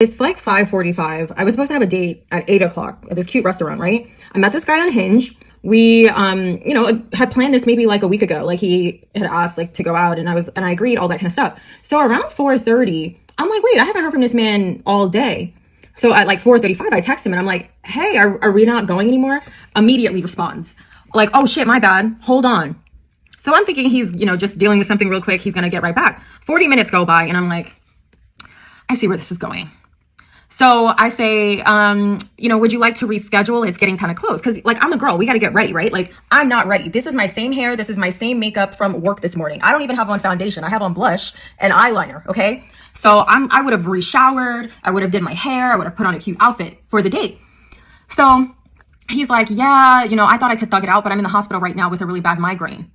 It's like 5:45. I was supposed to have a date at 8 o'clock at this cute restaurant, right? I met this guy on Hinge. We, had planned this maybe like a week ago. Like he had asked like to go out and I agreed, all that kind of stuff. So around 4:30, I'm like, wait, I haven't heard from this man all day. So at like 4:35, I text him and I'm like, hey, are we not going anymore? Immediately responds like, oh shit, my bad. Hold on. So I'm thinking he's, just dealing with something real quick. He's going to get right back. 40 minutes go by and I'm like, I see where this is going. So I say, would you like to reschedule? It's getting kind of close. Cause like, I'm a girl, we got to get ready, right? Like I'm not ready. This is my same hair. This is my same makeup from work this morning. I don't even have on foundation. I have on blush and eyeliner. Okay. So I would have reshowered. I would have did my hair. I would have put on a cute outfit for the date. So he's like, yeah, I thought I could thug it out, but I'm in the hospital right now with a really bad migraine.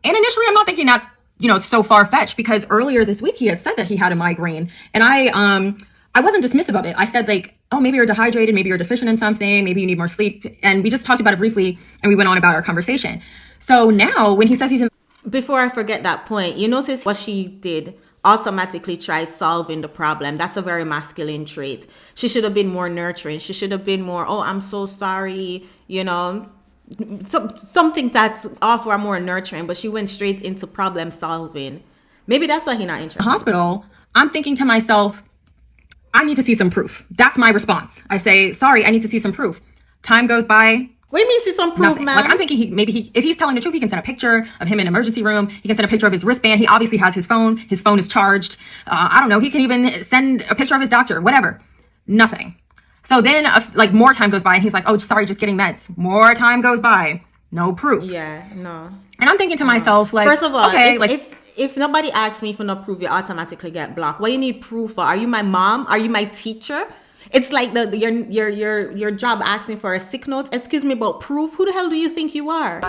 And initially I'm not thinking that's, it's so far fetched because earlier this week he had said that he had a migraine and I wasn't dismissive of it. I said like, oh, maybe you're dehydrated, maybe you're deficient in something, maybe you need more sleep. And we just talked about it briefly and we went on about our conversation. So now when he says he's in... Before I forget that point, you notice what she did automatically tried solving the problem. That's a very masculine trait. She should have been more nurturing. She should have been more, oh, I'm so sorry, something that's offer more nurturing, but she went straight into problem solving. Maybe that's why he's not interested. Hospital, I'm thinking to myself, I need to see some proof. That's my response. I say, sorry, I need to see some proof. Time goes by. What do you mean see some proof, nothing. man? Like I'm thinking if he's telling the truth, he can send a picture of him in an emergency room. He can send a picture of his wristband. He obviously has his phone. His phone is charged. I don't know. He can even send a picture of his doctor, whatever. Nothing. So then more time goes by and he's like, oh, sorry, just getting meds. More time goes by. No proof. Yeah, no. And I'm thinking to myself, like, first of all, okay, if nobody asks me for no proof, you automatically get blocked. What you need proof for? Are you my mom? Are you my teacher? It's like your job asking for a sick note. Excuse me, but proof? Who the hell do you think you are?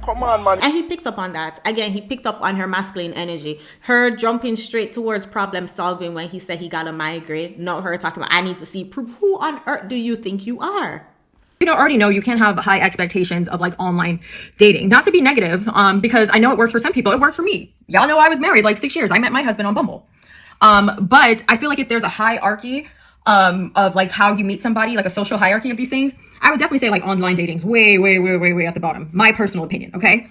Come on, man. And he picked up on that. Again, he picked up on her masculine energy. Her jumping straight towards problem solving when he said he got a migraine. Not her talking about, I need to see proof. Who on earth do you think you are? Already know you can't have high expectations of like online dating. Not to be negative, because I know it works for some people. It worked for me. Y'all know I was married like 6 years. I met my husband on Bumble. But I feel like if there's a hierarchy of like how you meet somebody, like a social hierarchy of these things, I would definitely say like online dating's way, way, way, way, way at the bottom. My personal opinion, okay?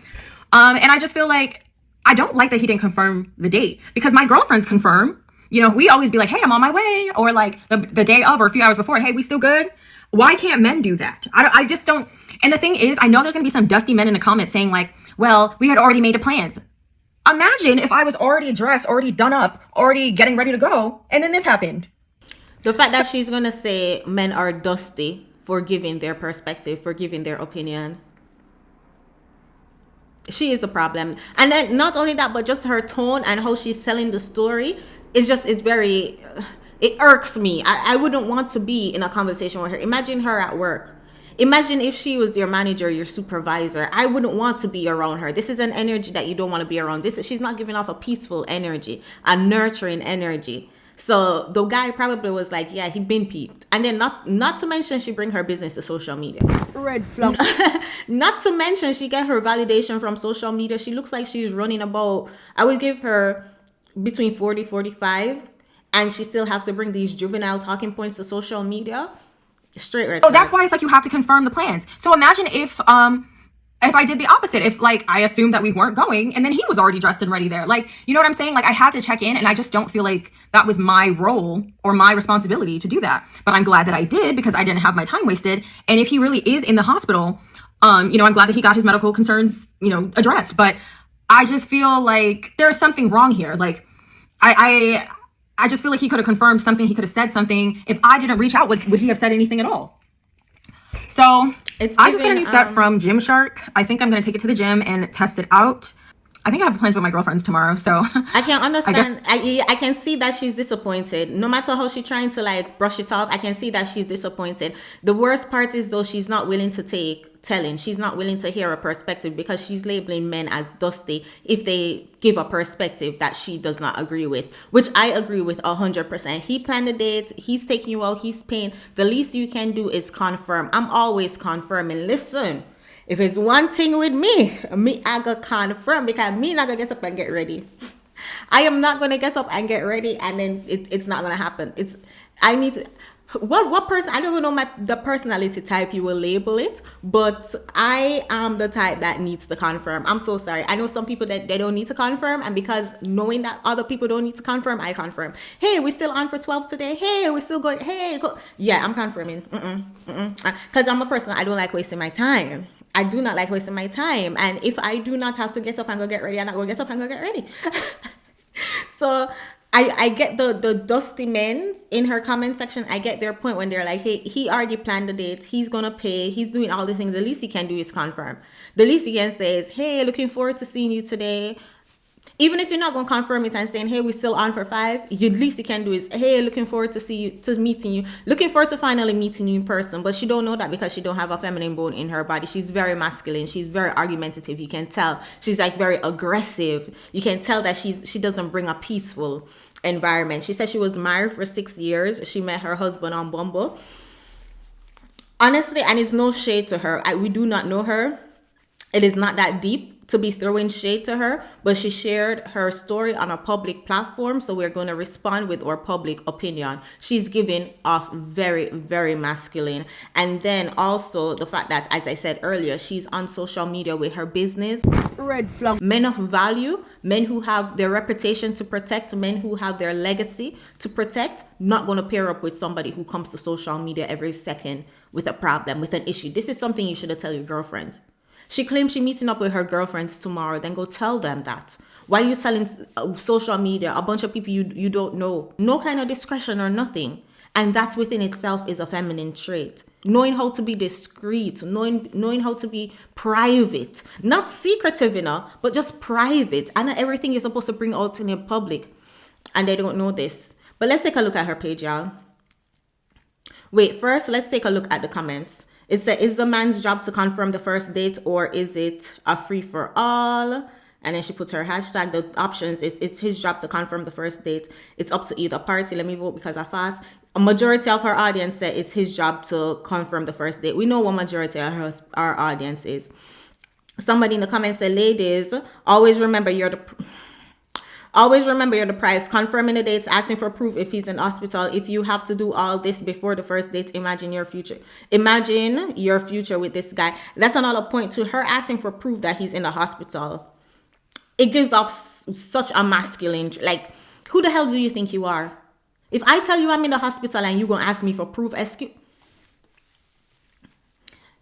And I just feel like I don't like that he didn't confirm the date because my girlfriends confirm. We always be like, hey, I'm on my way, or like the day of or a few hours before, hey, we still good? Why can't men do that? I just don't. And the thing is, I know there's going to be some dusty men in the comments saying like, well, we had already made the plans. Imagine if I was already dressed, already done up, already getting ready to go, and then this happened. The fact that she's going to say men are dusty for giving their perspective, for giving their opinion. She is the problem. And then not only that, but just her tone and how she's telling the story it's very... It irks me. I wouldn't want to be in a conversation with her. Imagine her at work. Imagine if she was your manager, your supervisor. I wouldn't want to be around her. This is an energy that you don't want to be around. She's not giving off a peaceful energy, a nurturing energy. So the guy probably was like, yeah, he been peeped. And then not to mention she bring her business to social media. Red flag. Not to mention she get her validation from social media. She looks like she's running about, I would give her between 40, 45. And she still have to bring these juvenile talking points to social media. Straight red flags. That's why it's like you have to confirm the plans. So imagine if I did the opposite, if like I assumed that we weren't going and then he was already dressed and ready there. Like, you know what I'm saying? Like I had to check in and I just don't feel like that was my role or my responsibility to do that. But I'm glad that I did because I didn't have my time wasted. And if he really is in the hospital, I'm glad that he got his medical concerns, addressed. But I just feel like there's something wrong here. Like I just feel like he could have confirmed something. He could have said something. If I didn't reach out, would he have said anything at all? So I just got a new set from Gymshark. I think I'm going to take it to the gym and test it out. I think I have plans with my girlfriends tomorrow. So I can understand. I can see that she's disappointed. No matter how she's trying to like brush it off, I can see that she's disappointed. The worst part is though, she's not willing to take telling. She's not willing to hear a perspective because she's labeling men as dusty if they give a perspective that she does not agree with, which I agree with 100%. He planned the date. He's taking you out. He's paying. The least you can do is confirm. I'm always confirming. Listen, if it's one thing with me, I go confirm because me not gonna get up and get ready. I am not gonna get up and get ready and then it's not gonna happen. I need to, what person, I don't even know the personality type you will label it, but I am the type that needs to confirm. I'm so sorry. I know some people that they don't need to confirm, and because knowing that other people don't need to confirm, I confirm. Hey, we still on for 12 today. Hey, we still going. Hey, go. Yeah, I'm confirming. Because I'm a person, I don't like wasting my time. I do not like wasting my time. And if I do not have to get up and go get ready, I'm not going to get up and go get ready. So I get the dusty men in her comment section. I get their point when they're like, hey, he already planned the dates. He's going to pay. He's doing all the things. The least he can do is confirm. The least he can say is, hey, looking forward to seeing you today. Even if you're not going to confirm it and saying, hey, we're still on for 5, the least you can do is, hey, looking forward to meeting you. Looking forward to finally meeting you in person. But she don't know that because she don't have a feminine bone in her body. She's very masculine. She's very argumentative. You can tell. She's like very aggressive. You can tell that she doesn't bring a peaceful environment. She said she was married for 6 years. She met her husband on Bumble. Honestly, and it's no shade to her. We do not know her. It is not that deep to be throwing shade to her, but she shared her story on a public platform, so we're going to respond with our public opinion. She's giving off very, very masculine. And then also the fact that, as I said earlier, she's on social media with her business. Red flag. Men of value, men who have their reputation to protect, men who have their legacy to protect, not going to pair up with somebody who comes to social media every second with a problem, with an issue. This is something you should have tell your girlfriend. She claims she's meeting up with her girlfriends tomorrow. Then go tell them that. Why are you telling social media a bunch of people you don't know? No kind of discretion or nothing. And that within itself is a feminine trait. Knowing how to be discreet, knowing how to be private. Not secretive enough, but just private. And not everything is supposed to bring out in the public. And they don't know this. But let's take a look at her page, y'all. Wait, first, let's take a look at the comments. It said, is the man's job to confirm the first date, or is it a free-for-all? And then she put her hashtag. The options is it's his job to confirm the first date. It's up to either party. Let me vote because I fast. A majority of her audience said it's his job to confirm the first date. We know what majority of our audience is. Somebody in the comments said, ladies, always remember you're the prize. Confirming the dates, asking for proof if he's in hospital. If you have to do all this before the first date, imagine your future. Imagine your future with this guy. That's another point to her, asking for proof that he's in the hospital. It gives off such a masculine, like, who the hell do you think you are? If I tell you I'm in the hospital and you're going to ask me for proof,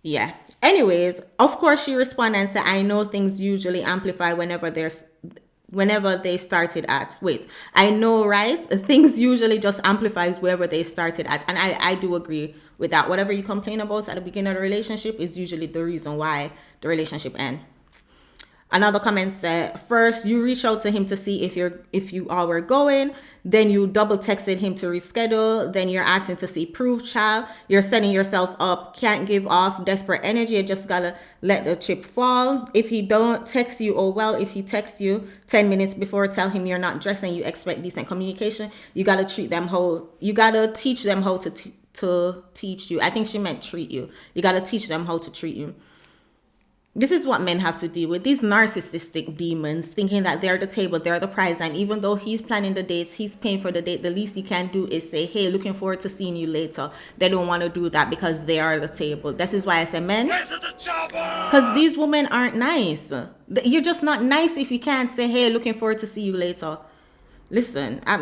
yeah. Anyways, of course, she responded and said, I know things usually amplify whenever they started at. Wait, I know, right? Things usually just amplifies wherever they started at. And I do agree with that. Whatever you complain about at the beginning of the relationship is usually the reason why the relationship ends. Another comment said, first you reach out to him to see if you all were going, then you double texted him to reschedule, then you're asking to see proof, child. You're setting yourself up, can't give off desperate energy. You just gotta let the chip fall. If he don't text you, oh well. If he texts you 10 minutes before, tell him you're not dressed and you expect decent communication. You gotta teach them how to teach you. I think she meant treat you. You gotta teach them how to treat you. This is what men have to deal with. These narcissistic demons thinking that they're the table, they're the prize. And even though he's planning the dates, he's paying for the date, the least he can do is say, hey, looking forward to seeing you later. They don't want to do that because they are the table. This is why I say men. Because these women aren't nice. You're just not nice if you can't say, hey, looking forward to see you later. Listen, I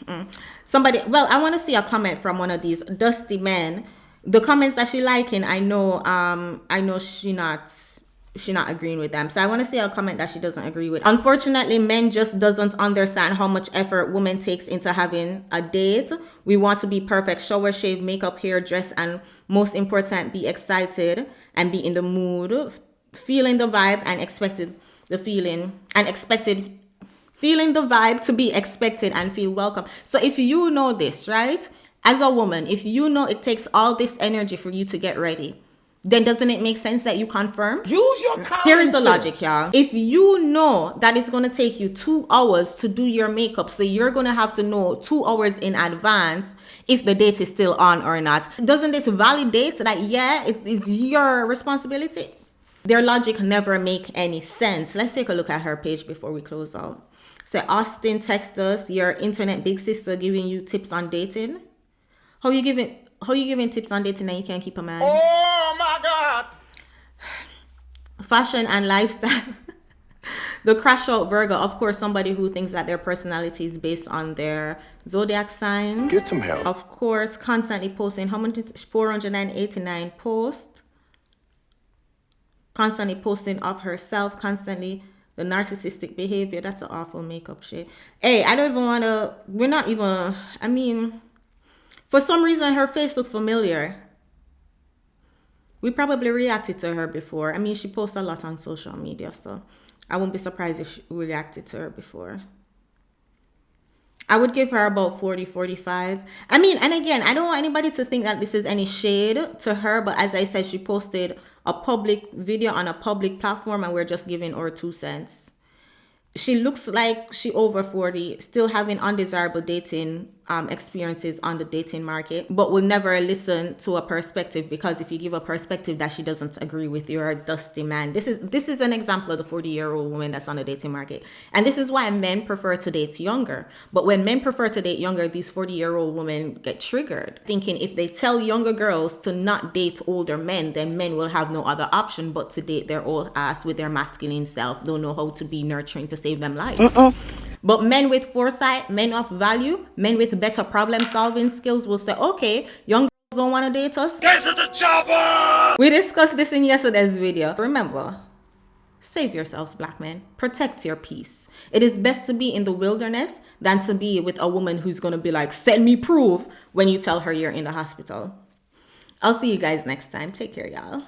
want to see a comment from one of these dusty men. The comments that she liking, I know she's not agreeing with them. So I want to see a comment that she doesn't agree with. Unfortunately, men just doesn't understand how much effort women takes into having a date. We want to be perfect. Shower, shave, makeup, hair, dress, and most important, be excited and be in the mood, feeling the vibe and feeling the vibe to be expected and feel welcome. So if you know this, right? As a woman, if you know it takes all this energy for you to get ready, then doesn't it make sense that you confirm? Use your common Here is the sense. logic, y'all. If you know that it's going to take you 2 hours to do your makeup, so you're going to have to know 2 hours in advance if the date is still on or not. Doesn't this validate that, yeah, it is your responsibility? Their logic never make any sense. Let's take a look at her page before we close out. So Austin text us, your internet big sister giving you tips on dating. How you giving tips on dating and you can't keep a man? Oh my God. Fashion and lifestyle. The crash out Virgo, of course, somebody who thinks that their personality is based on their zodiac sign. Get some help. Of course, constantly posting 489 posts. Constantly posting of herself, constantly the narcissistic behavior. That's an awful makeup shit. Hey, I don't even want to, we're not even, I mean, for some reason her face looked familiar. We probably reacted to her before. I mean, she posts a lot on social media, so I won't be surprised if we reacted to her before. I would give her about 40, 45. I mean, and again, I don't want anybody to think that this is any shade to her, but as I said, she posted a public video on a public platform and we're just giving her 2 cents. She looks like she over 40, still having undesirable dating experiences on the dating market, but will never listen to a perspective, because if you give a perspective that she doesn't agree with, you're a dusty man. This is an example of the 40-year-old woman that's on the dating market. And this is why men prefer to date younger. But when men prefer to date younger, these 40-year-old women get triggered, thinking if they tell younger girls to not date older men, then men will have no other option but to date their old ass with their masculine self. Don't know how to be nurturing to save them life. But men with foresight, men of value, men with better problem solving skills will say, okay, young girls don't want to date us. Get to the chopper! We discussed this in yesterday's video. Remember, save yourselves, black men. Protect your peace. It is best to be in the wilderness than to be with a woman who's going to be like, send me proof when you tell her you're in the hospital. I'll see you guys next time. Take care, y'all.